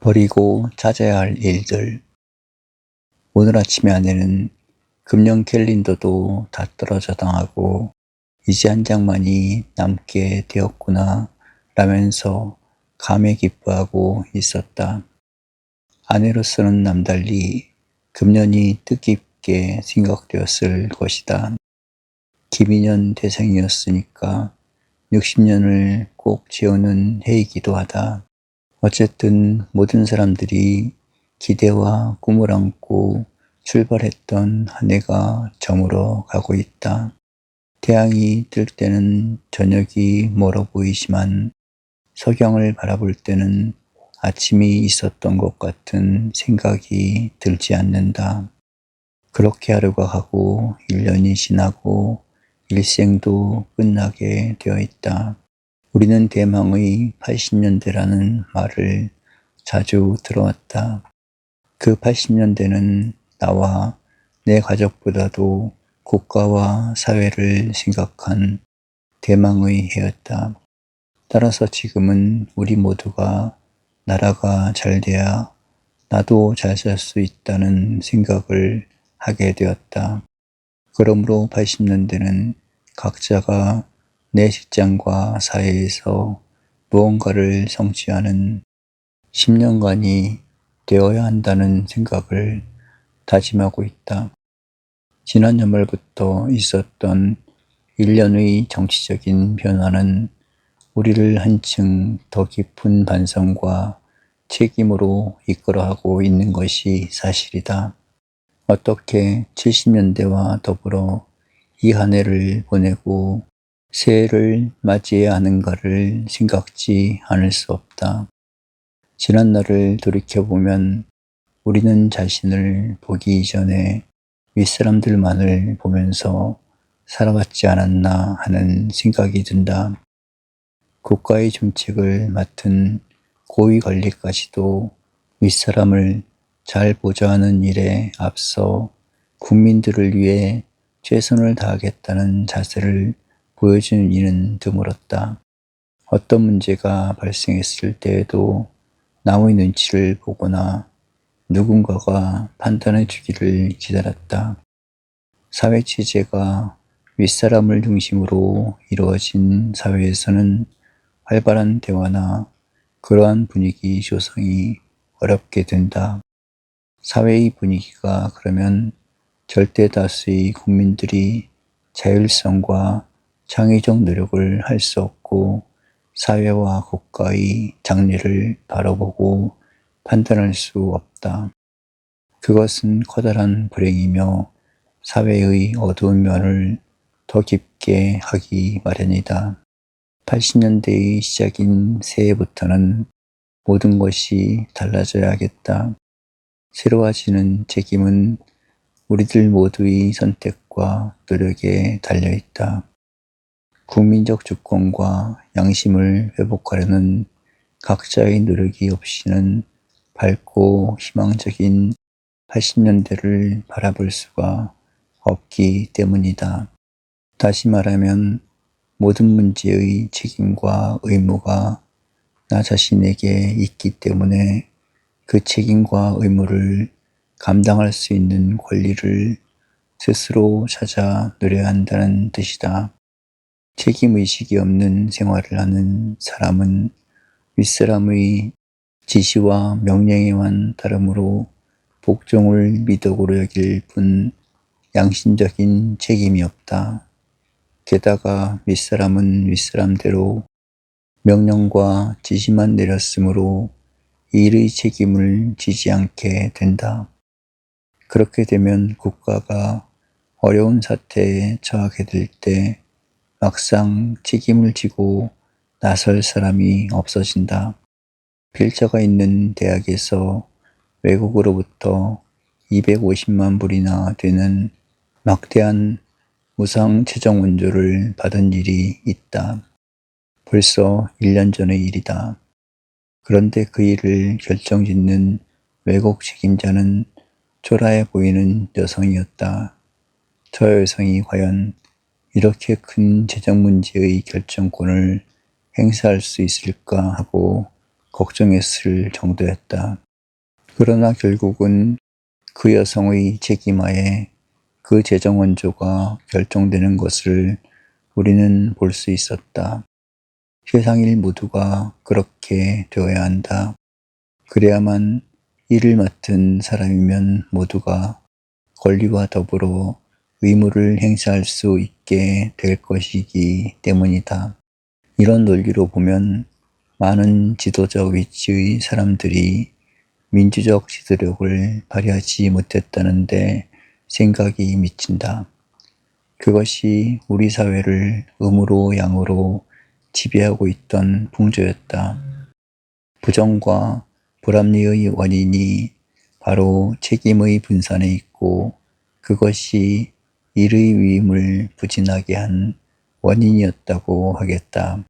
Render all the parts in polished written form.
버리고 찾아야 할 일들. 오늘 아침에 아내는 금년 캘린더도 다 떨어져 당하고 이제 한 장만이 남게 되었구나 라면서 감회 기뻐하고 있었다. 아내로서는 남달리 금년이 뜻깊게 생각되었을 것이다. 김인년 대생이었으니까 60년을 꼭 채우는 해이기도 하다. 어쨌든 모든 사람들이 기대와 꿈을 안고 출발했던 한 해가 저물어 가고 있다. 태양이 뜰 때는 저녁이 멀어 보이지만 석양을 바라볼 때는 아침이 있었던 것 같은 생각이 들지 않는다. 그렇게 하루가 가고 1년이 지나고 일생도 끝나게 되어 있다. 우리는 대망의 80년대라는 말을 자주 들어왔다. 그 80년대는 나와 내 가족보다도 국가와 사회를 생각한 대망의 해였다. 따라서 지금은 우리 모두가 나라가 잘 돼야 나도 잘 살 수 있다는 생각을 하게 되었다. 그러므로 80년대는 각자가 내 직장과 사회에서 무언가를 성취하는 10년간이 되어야 한다는 생각을 다짐하고 있다. 지난 연말부터 있었던 1년의 정치적인 변화는 우리를 한층 더 깊은 반성과 책임으로 이끌어가고 있는 것이 사실이다. 어떻게 70년대와 더불어 이 한 해를 보내고 새해를 맞이해야 하는가를 생각지 않을 수 없다. 지난 날을 돌이켜보면 우리는 자신을 보기 이전에 윗사람들만을 보면서 살아왔지 않았나 하는 생각이 든다. 국가의 정책을 맡은 고위 관리까지도 윗사람을 잘 보좌하는 일에 앞서 국민들을 위해 최선을 다하겠다는 자세를 보여주는 이는 드물었다. 어떤 문제가 발생했을 때에도 남의 눈치를 보거나 누군가가 판단해 주기를 기다렸다. 사회 체제가 윗사람을 중심으로 이루어진 사회에서는 활발한 대화나 그러한 분위기 조성이 어렵게 된다. 사회의 분위기가 그러면 절대 다수의 국민들이 자율성과 창의적 노력을 할 수 없고 사회와 국가의 장래를 바라보고 판단할 수 없다. 그것은 커다란 불행이며 사회의 어두운 면을 더 깊게 하기 마련이다. 80년대의 시작인 새해부터는 모든 것이 달라져야겠다. 새로워지는 책임은 우리들 모두의 선택과 노력에 달려있다. 국민적 주권과 양심을 회복하려는 각자의 노력이 없이는 밝고 희망적인 80년대를 바라볼 수가 없기 때문이다. 다시 말하면 모든 문제의 책임과 의무가 나 자신에게 있기 때문에 그 책임과 의무를 감당할 수 있는 권리를 스스로 찾아 누려야 한다는 뜻이다. 책임의식이 없는 생활을 하는 사람은 윗사람의 지시와 명령에만 따르므로 복종을 미덕으로 여길 뿐 양심적인 책임이 없다. 게다가 윗사람은 윗사람대로 명령과 지시만 내렸으므로 일의 책임을 지지 않게 된다. 그렇게 되면 국가가 어려운 사태에 처하게 될 때 막상 책임을 지고 나설 사람이 없어진다. 필자가 있는 대학에서 외국으로부터 250만 불이나 되는 막대한 무상 최종 원조를 받은 일이 있다. 벌써 1년 전의 일이다. 그런데 그 일을 결정짓는 외국 책임자는 초라해 보이는 여성이었다. 저 여성이 과연 이렇게 큰 재정 문제의 결정권을 행사할 수 있을까 하고 걱정했을 정도였다. 그러나 결국은 그 여성의 책임하에 그 재정 원조가 결정되는 것을 우리는 볼 수 있었다. 세상 일 모두가 그렇게 되어야 한다. 그래야만 일을 맡은 사람이면 모두가 권리와 더불어 의무를 행사할 수 있게 될 것이기 때문이다. 이런 논리로 보면 많은 지도적 위치의 사람들이 민주적 지도력을 발휘하지 못했다는데 생각이 미친다. 그것이 우리 사회를 음으로 양으로 지배하고 있던 풍조였다. 부정과 불합리의 원인이 바로 책임의 분산에 있고 그것이 일의 위임을 부진하게 한 원인이었다고 하겠다.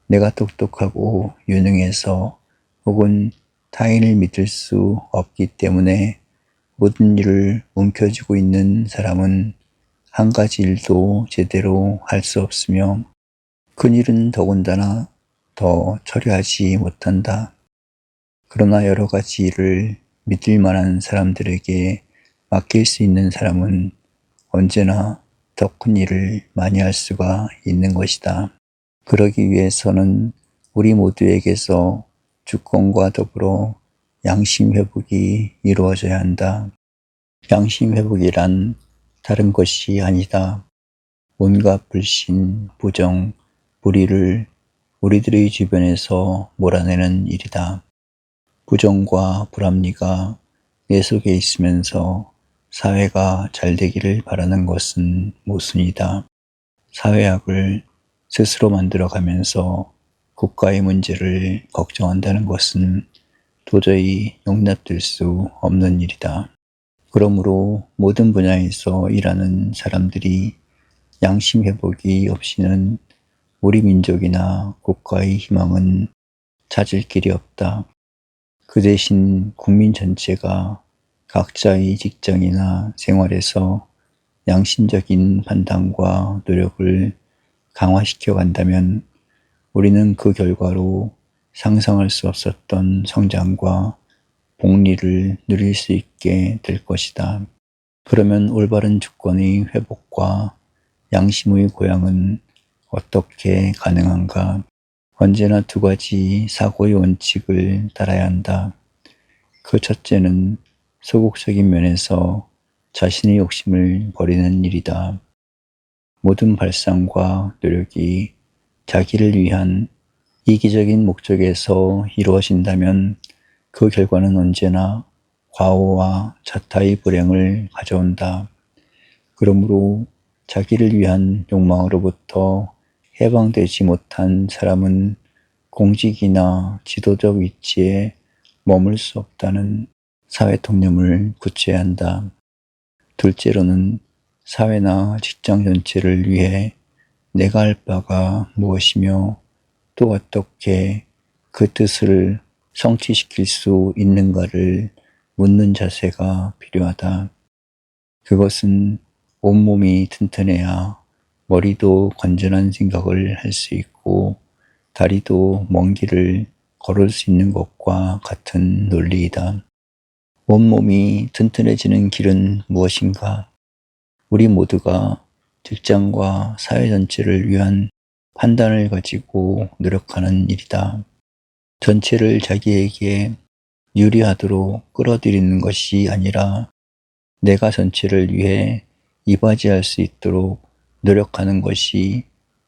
내가 똑똑하고 유능해서 혹은 타인을 믿을 수 없기 때문에 모든 일을 움켜쥐고 있는 사람은 한 가지 일도 제대로 할 수 없으며 큰 일은 더군다나 더 처리하지 못한다. 그러나 여러 가지 일을 믿을 만한 사람들에게 맡길 수 있는 사람은 언제나 더 큰 일을 많이 할 수가 있는 것이다. 그러기 위해서는 우리 모두에게서 주권과 더불어 양심 회복이 이루어져야 한다. 양심 회복이란 다른 것이 아니다. 온갖 불신, 부정, 불의를 우리들의 주변에서 몰아내는 일이다. 부정과 불합리가 내 속에 있으면서 사회가 잘 되기를 바라는 것은 모순이다. 사회학을 스스로 만들어가면서 국가의 문제를 걱정한다는 것은 도저히 용납될 수 없는 일이다. 그러므로 모든 분야에서 일하는 사람들이 양심 회복이 없이는 우리 민족이나 국가의 희망은 찾을 길이 없다. 그 대신 국민 전체가 각자의 직장이나 생활에서 양심적인 판단과 노력을 강화시켜 간다면 우리는 그 결과로 상상할 수 없었던 성장과 복리를 누릴 수 있게 될 것이다. 그러면 올바른 주권의 회복과 양심의 고양은 어떻게 가능한가? 언제나 두 가지 사고의 원칙을 따라야 한다. 그 첫째는 소극적인 면에서 자신의 욕심을 버리는 일이다. 모든 발상과 노력이 자기를 위한 이기적인 목적에서 이루어진다면 그 결과는 언제나 과오와 자타의 불행을 가져온다. 그러므로 자기를 위한 욕망으로부터 해방되지 못한 사람은 공직이나 지도적 위치에 머물 수 없다는 사회 통념을 굳혀야 한다. 둘째로는 사회나 직장 전체를 위해 내가 할 바가 무엇이며 또 어떻게 그 뜻을 성취시킬 수 있는가를 묻는 자세가 필요하다. 그것은 온몸이 튼튼해야 머리도 건전한 생각을 할 수 있고 다리도 먼 길을 걸을 수 있는 것과 같은 논리이다. 온몸이 튼튼해지는 길은 무엇인가? 우리 모두가 직장과 사회 전체를 위한 판단을 가지고 노력하는 일이다. 전체를 자기에게 유리하도록 끌어들이는 것이 아니라 내가 전체를 위해 이바지할 수 있도록 노력하는 것이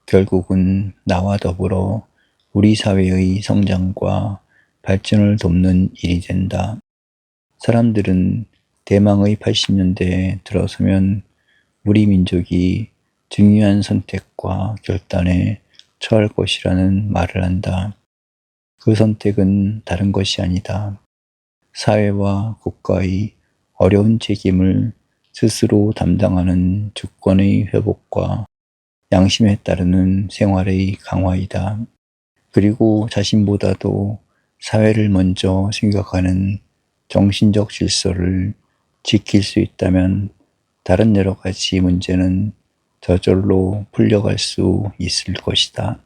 결국은 나와 더불어 우리 사회의 성장과 발전을 돕는 일이 된다. 사람들은 대망의 80년대에 들어서면 우리 민족이 중요한 선택과 결단에 처할 것이라는 말을 한다. 그 선택은 다른 것이 아니다. 사회와 국가의 어려운 책임을 스스로 담당하는 주권의 회복과 양심에 따르는 생활의 강화이다. 그리고 자신보다도 사회를 먼저 생각하는 정신적 질서를 지킬 수 있다면 다른 여러 가지 문제는 저절로 풀려갈 수 있을 것이다.